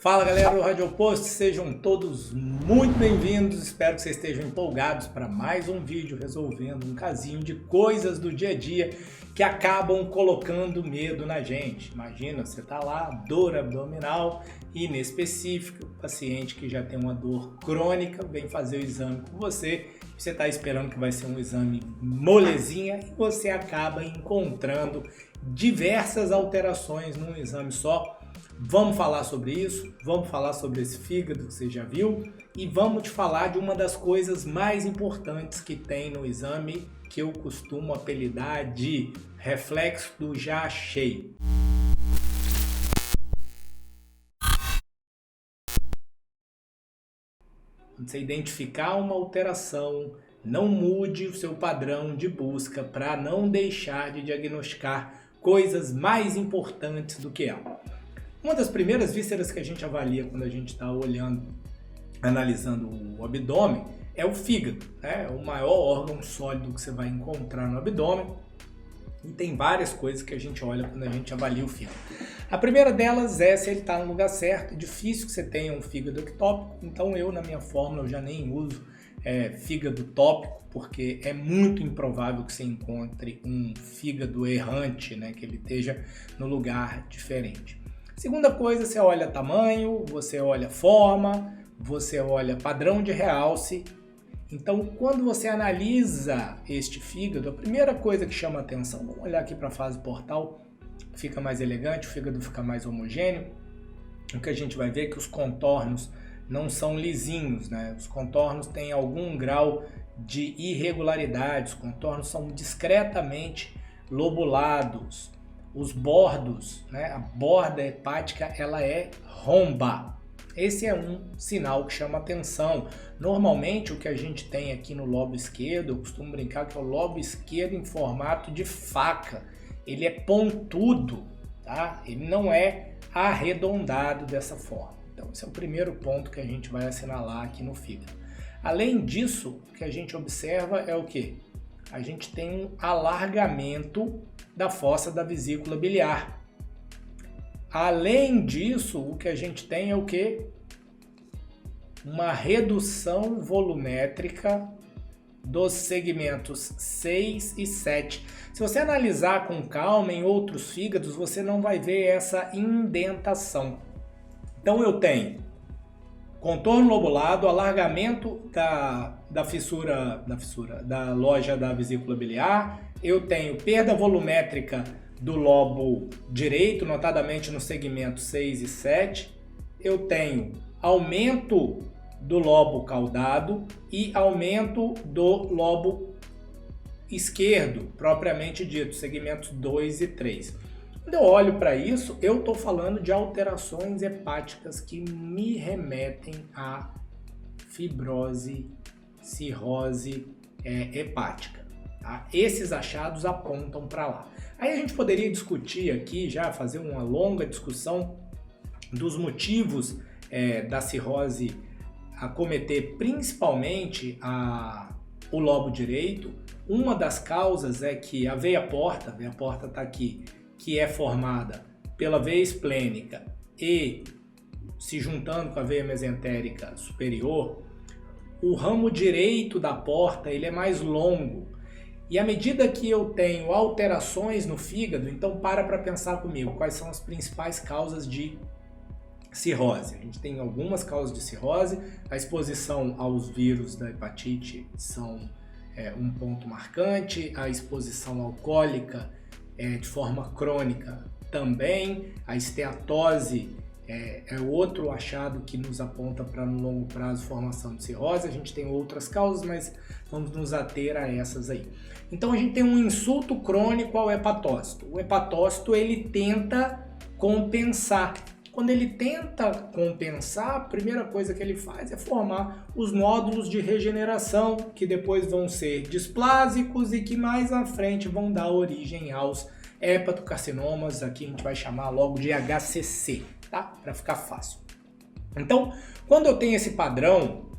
Fala galera do Rádio Oposto, sejam todos muito bem-vindos, espero que vocês estejam empolgados para mais um vídeo resolvendo um casinho de coisas do dia a dia que acabam colocando medo na gente. Imagina, você tá lá, dor abdominal e, nesse específico, o paciente que já tem uma dor crônica vem fazer o exame com você está esperando que vai ser um exame molezinha e você acaba encontrando diversas alterações num exame só. Vamos falar sobre isso, vamos falar sobre esse fígado que você já viu e vamos te falar de uma das coisas mais importantes que tem no exame que eu costumo apelidar de reflexo do já achei. Quando você identificar uma alteração, não mude o seu padrão de busca para não deixar de diagnosticar coisas mais importantes do que ela. Uma das primeiras vísceras que a gente avalia quando a gente está olhando, analisando o abdômen, é o fígado, né? É o maior órgão sólido que você vai encontrar no abdômen e tem várias coisas que a gente olha quando a gente avalia o fígado. A primeira delas é se ele está no lugar certo. É difícil que você tenha um fígado ectópico, então eu na minha fórmula eu já nem uso fígado tópico, porque é muito improvável que você encontre um fígado errante, né? Que ele esteja no lugar diferente. Segunda coisa, você olha tamanho, você olha forma, você olha padrão de realce. Então, quando você analisa este fígado, a primeira coisa que chama a atenção, vamos olhar aqui para a fase portal, fica mais elegante, o fígado fica mais homogêneo. O que a gente vai ver é que os contornos não são lisinhos, né? Os contornos têm algum grau de irregularidade, os contornos são discretamente lobulados. Os bordos, né? A borda hepática, ela é romba. Esse é um sinal que chama atenção. Normalmente o que a gente tem aqui no lobo esquerdo, eu costumo brincar que é o lobo esquerdo em formato de faca. Ele é pontudo, tá? Ele não é arredondado dessa forma. Então esse é o primeiro ponto que a gente vai assinalar aqui no fígado. Além disso, o que a gente observa é o quê? A gente tem um alargamento da fossa da vesícula biliar. Além disso, o que a gente tem é o quê? Uma redução volumétrica dos segmentos 6 e 7. Se você analisar com calma em outros fígados, você não vai ver essa indentação. Então eu tenho contorno lobulado, alargamento da fissura da loja da vesícula biliar. Eu tenho perda volumétrica do lobo direito, notadamente no segmento 6 e 7. Eu tenho aumento do lobo caudado e aumento do lobo esquerdo, propriamente dito, segmentos 2 e 3. Quando eu olho para isso, eu estou falando de alterações hepáticas que me remetem a fibrose, cirrose hepática. Tá? Esses achados apontam para lá. Aí a gente poderia discutir aqui, já fazer uma longa discussão dos motivos da cirrose acometer principalmente o lobo direito. Uma das causas é que a veia porta está aqui, que é formada pela veia esplênica e se juntando com a veia mesentérica superior, o ramo direito da porta ele é mais longo. E à medida que eu tenho alterações no fígado, então para pensar comigo, quais são as principais causas de cirrose? A gente tem algumas causas de cirrose, a exposição aos vírus da hepatite são um ponto marcante, a exposição alcoólica de forma crônica também, a esteatose é outro achado que nos aponta para no longo prazo formação de cirrose. A gente tem outras causas, mas vamos nos ater a essas aí. Então a gente tem um insulto crônico ao hepatócito. O hepatócito ele tenta compensar. Quando ele tenta compensar, a primeira coisa que ele faz é formar os nódulos de regeneração, que depois vão ser displásicos e que mais à frente vão dar origem aos hepatocarcinomas. Aqui a gente vai chamar logo de HCC, tá? Para ficar fácil. Então, quando eu tenho esse padrão,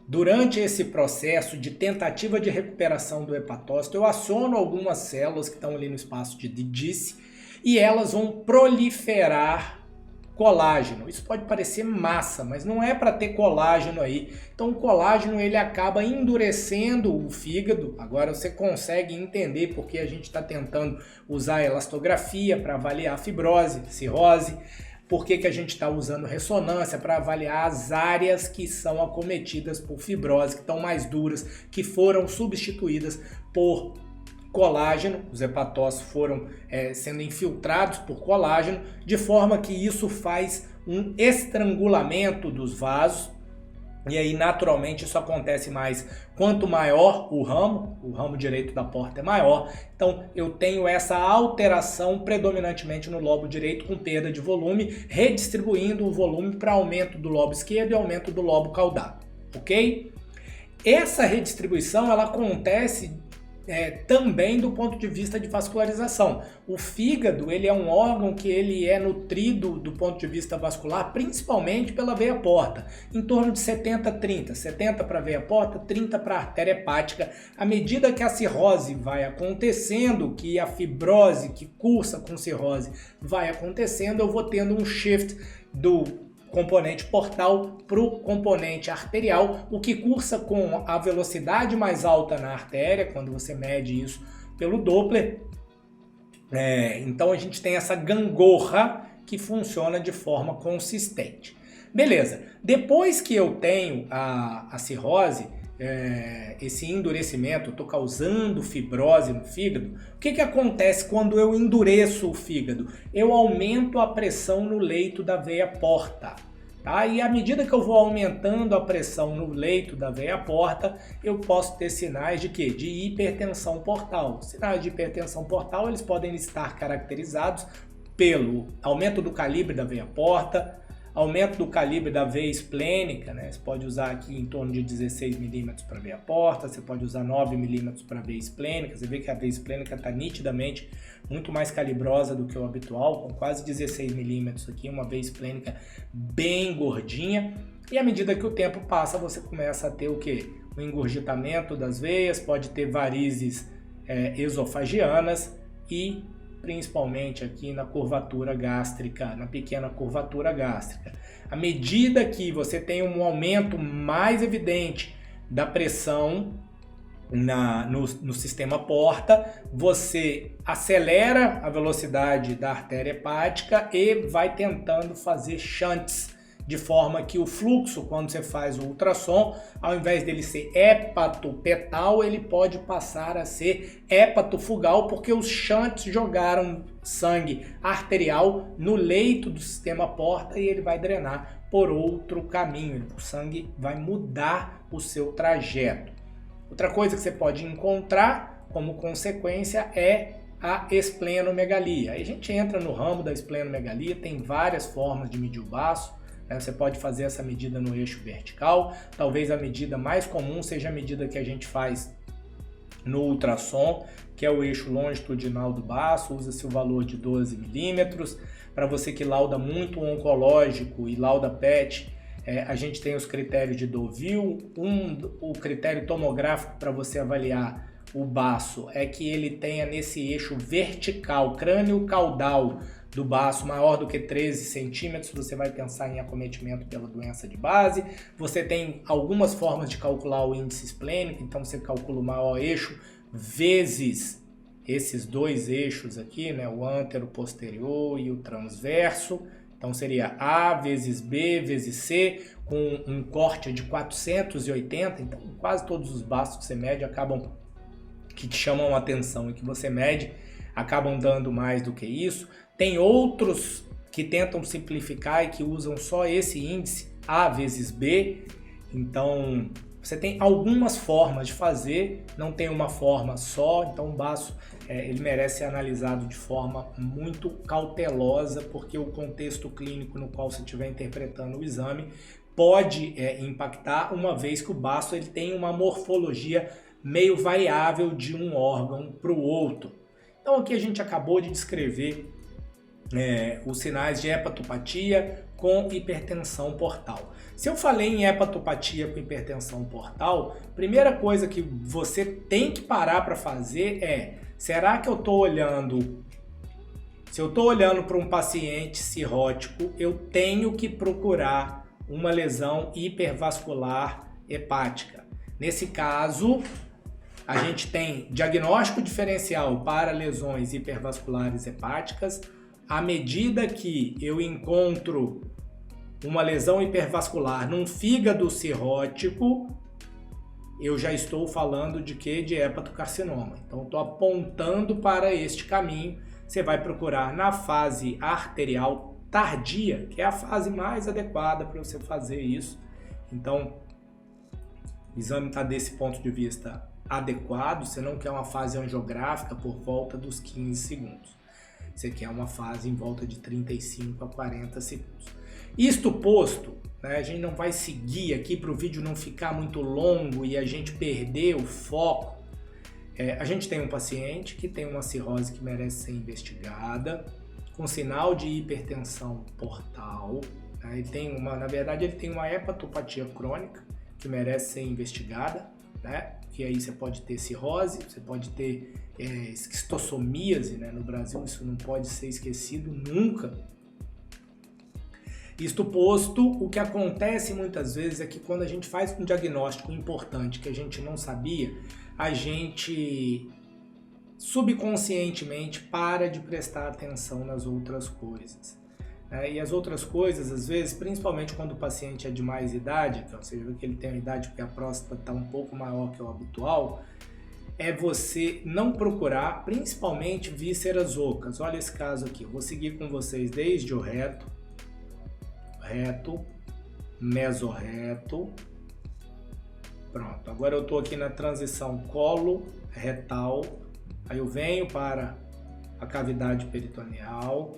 durante esse processo de tentativa de recuperação do hepatócito, eu aciono algumas células que estão ali no espaço de Disse e elas vão proliferar colágeno. Isso pode parecer massa, mas não é para ter colágeno aí. Então o colágeno ele acaba endurecendo o fígado. Agora você consegue entender porque a gente está tentando usar a elastografia para avaliar a fibrose, cirrose. Por que a gente está usando ressonância para avaliar as áreas que são acometidas por fibrose, que estão mais duras, que foram substituídas por colágeno. Os hepatócitos foram sendo infiltrados por colágeno, de forma que isso faz um estrangulamento dos vasos. E aí, naturalmente, isso acontece mais quanto maior o ramo direito da porta é maior. Então, eu tenho essa alteração predominantemente no lobo direito com perda de volume, redistribuindo o volume para aumento do lobo esquerdo e aumento do lobo caudal, ok? Essa redistribuição, ela acontece também do ponto de vista de vascularização. O fígado ele é um órgão que ele é nutrido do ponto de vista vascular, principalmente pela veia porta, em torno de 70-30, 70 para a veia porta, 30 para a artéria hepática. À medida que a cirrose vai acontecendo, que a fibrose que cursa com cirrose vai acontecendo, eu vou tendo um shift do componente portal para o componente arterial, o que cursa com a velocidade mais alta na artéria, quando você mede isso pelo Doppler. Então a gente tem essa gangorra que funciona de forma consistente. Beleza, depois que eu tenho a cirrose, esse endurecimento, eu estou causando fibrose no fígado, o que acontece quando eu endureço o fígado? Eu aumento a pressão no leito da veia porta. Tá? E à medida que eu vou aumentando a pressão no leito da veia porta, eu posso ter sinais de quê? De hipertensão portal. Sinais de hipertensão portal eles podem estar caracterizados pelo aumento do calibre da veia porta, aumento do calibre da veia esplênica, né? Você pode usar aqui em torno de 16 milímetros para a veia porta, você pode usar 9 milímetros para a veia esplênica. Você vê que a veia esplênica está nitidamente muito mais calibrosa do que o habitual, com quase 16 milímetros aqui, uma veia esplênica bem gordinha. E à medida que o tempo passa, você começa a ter o quê? O engurgitamento das veias, pode ter varizes esofagianas e principalmente aqui na curvatura gástrica, na pequena curvatura gástrica. À medida que você tem um aumento mais evidente da pressão no sistema porta, você acelera a velocidade da artéria hepática e vai tentando fazer shunts, de forma que o fluxo, quando você faz o ultrassom, ao invés dele ser hepatopetal, ele pode passar a ser hepatofugal, porque os shunts jogaram sangue arterial no leito do sistema porta e ele vai drenar por outro caminho. O sangue vai mudar o seu trajeto. Outra coisa que você pode encontrar como consequência é a esplenomegalia. Aí a gente entra no ramo da esplenomegalia, tem várias formas de medir o baço. Você pode fazer essa medida no eixo vertical, talvez a medida mais comum seja a medida que a gente faz no ultrassom, que é o eixo longitudinal do baço, usa-se o valor de 12 milímetros. Para você que lauda muito oncológico e lauda PET, a gente tem os critérios de Deauville. O critério tomográfico para você avaliar o baço é que ele tenha nesse eixo vertical, crânio caudal, do baço maior do que 13 centímetros, você vai pensar em acometimento pela doença de base. Você tem algumas formas de calcular o índice esplênico, então você calcula o maior eixo vezes esses dois eixos aqui, né, o antero-posterior e o transverso. Então seria A vezes B vezes C, com um corte de 480, então quase todos os baços que você mede que te chamam a atenção e que você mede, acabam dando mais do que isso. Tem outros que tentam simplificar e que usam só esse índice, A vezes B. Então, você tem algumas formas de fazer, não tem uma forma só. Então, o baço ele merece ser analisado de forma muito cautelosa, porque o contexto clínico no qual você estiver interpretando o exame pode impactar, uma vez que o baço ele tem uma morfologia meio variável de um órgão para o outro. Então, aqui a gente acabou de descrever os sinais de hepatopatia com hipertensão portal. Se eu falei em hepatopatia com hipertensão portal, primeira coisa que você tem que parar para fazer será que eu estou olhando Se eu estou olhando para um paciente cirrótico, eu tenho que procurar uma lesão hipervascular hepática. Nesse caso, a gente tem diagnóstico diferencial para lesões hipervasculares hepáticas. À medida que eu encontro uma lesão hipervascular num fígado cirrótico, eu já estou falando de quê? De hepatocarcinoma. Então, estou apontando para este caminho. Você vai procurar na fase arterial tardia, que é a fase mais adequada para você fazer isso. Então, o exame está desse ponto de vista adequado. Você não quer uma fase angiográfica por volta dos 15 segundos. Você quer uma fase em volta de 35 a 40 segundos. Isto posto, né, a gente não vai seguir aqui para o vídeo não ficar muito longo e a gente perder o foco. A gente tem um paciente que tem uma cirrose que merece ser investigada, com sinal de hipertensão portal. Né, na verdade, ele tem uma hepatopatia crônica que merece ser investigada, né? Que aí você pode ter cirrose, você pode ter esquistossomíase, né? No Brasil isso não pode ser esquecido nunca. Isto posto, o que acontece muitas vezes é que quando a gente faz um diagnóstico importante que a gente não sabia, a gente subconscientemente para de prestar atenção nas outras coisas. E as outras coisas, às vezes, principalmente quando o paciente é de mais idade, então você vê que ele tem uma idade porque a próstata está um pouco maior que o habitual, é você não procurar, principalmente, vísceras ocas. Olha esse caso aqui, eu vou seguir com vocês desde o reto, mesorreto. Pronto, agora eu estou aqui na transição colo retal, aí eu venho para a cavidade peritoneal.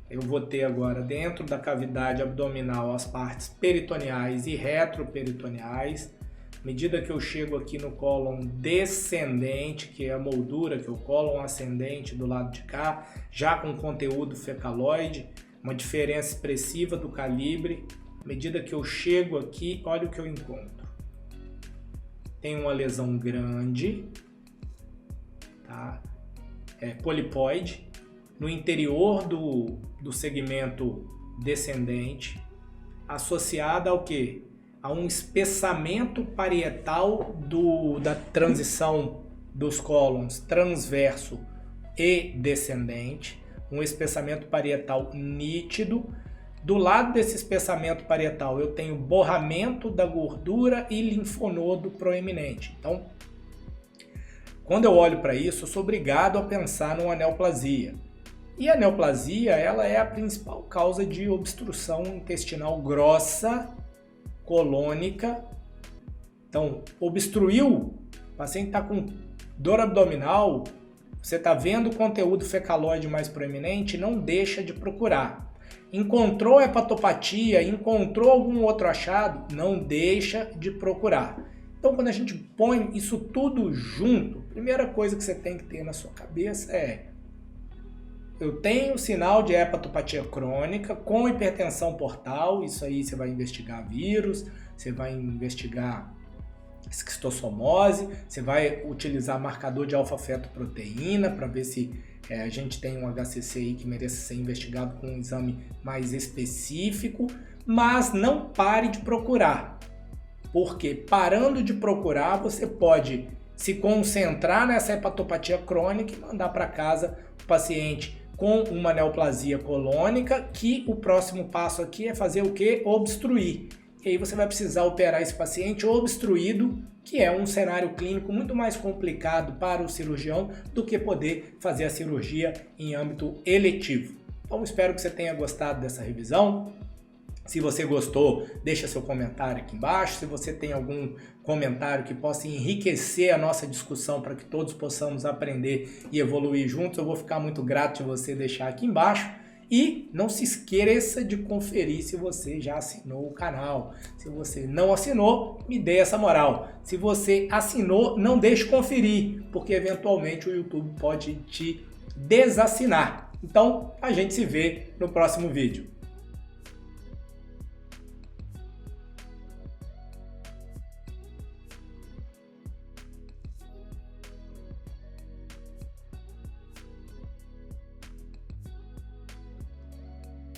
Eu vou ter agora dentro da cavidade abdominal as partes peritoneais e retroperitoneais. À medida que eu chego aqui no cólon descendente, que é a moldura, que é o cólon ascendente do lado de cá, já com conteúdo fecaloide, uma diferença expressiva do calibre. À medida que eu chego aqui, olha o que eu encontro. Tem uma lesão grande, tá? Polipoide, no interior do segmento descendente, associada ao quê? A um espessamento parietal da transição dos cólons transverso e descendente, um espessamento parietal nítido. Do lado desse espessamento parietal eu tenho borramento da gordura e linfonodo proeminente. Então, quando eu olho para isso, eu sou obrigado a pensar numa neoplasia. E a neoplasia, ela é a principal causa de obstrução intestinal grossa, colônica. Então, obstruiu, o paciente está com dor abdominal, você está vendo o conteúdo fecaloide mais proeminente, não deixa de procurar. Encontrou hepatopatia, encontrou algum outro achado, não deixa de procurar. Então, quando a gente põe isso tudo junto, a primeira coisa que você tem que ter na sua cabeça é: eu tenho sinal de hepatopatia crônica com hipertensão portal. Isso aí você vai investigar vírus, você vai investigar esquistossomose, você vai utilizar marcador de alfa-fetoproteína para ver se a gente tem um HCC aí que merece ser investigado com um exame mais específico, mas não pare de procurar, porque parando de procurar você pode se concentrar nessa hepatopatia crônica e mandar para casa o paciente com uma neoplasia colônica, que o próximo passo aqui é fazer o quê? Obstruir. E aí você vai precisar operar esse paciente obstruído, que é um cenário clínico muito mais complicado para o cirurgião do que poder fazer a cirurgia em âmbito eletivo. Então espero que você tenha gostado dessa revisão. Se você gostou, deixa seu comentário aqui embaixo. Se você tem algum comentário que possa enriquecer a nossa discussão para que todos possamos aprender e evoluir juntos, eu vou ficar muito grato de você deixar aqui embaixo. E não se esqueça de conferir se você já assinou o canal. Se você não assinou, me dê essa moral. Se você assinou, não deixe conferir, porque eventualmente o YouTube pode te desassinar. Então, a gente se vê no próximo vídeo.